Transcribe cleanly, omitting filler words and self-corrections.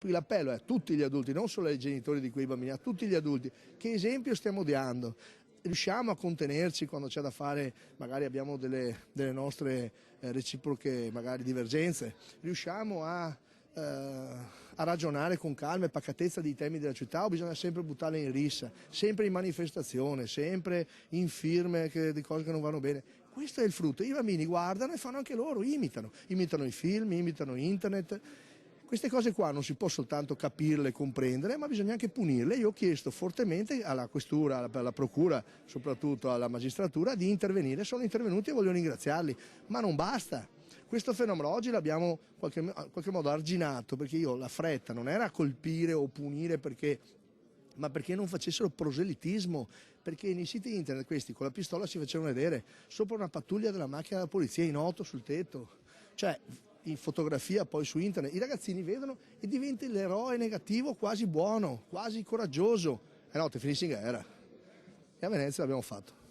Qui l'appello è a tutti gli adulti, non solo ai genitori di quei bambini, a tutti gli adulti. Che esempio stiamo dando? Riusciamo a contenerci quando c'è da fare, magari abbiamo delle nostre reciproche magari divergenze, riusciamo a ragionare con calma e pacatezza dei temi della città o bisogna sempre buttarle in rissa, sempre in manifestazione, sempre in firme di cose che non vanno bene? Questo è il frutto, i bambini guardano e fanno anche loro, imitano i film, imitano internet. Queste cose qua non si può soltanto capirle e comprendere, ma bisogna anche punirle. Io ho chiesto fortemente alla questura, alla procura, soprattutto alla magistratura, di intervenire. Sono intervenuti e voglio ringraziarli, ma non basta. Questo fenomeno oggi l'abbiamo in qualche modo arginato, perché la fretta non era colpire o punire ma perché non facessero proselitismo, perché nei siti internet questi con la pistola si facevano vedere sopra una pattuglia della macchina della polizia in auto sul tetto, cioè in fotografia poi su internet, i ragazzini vedono e diventa l'eroe negativo quasi buono, quasi coraggioso, e no, te finisci in galera. E a Venezia l'abbiamo fatto.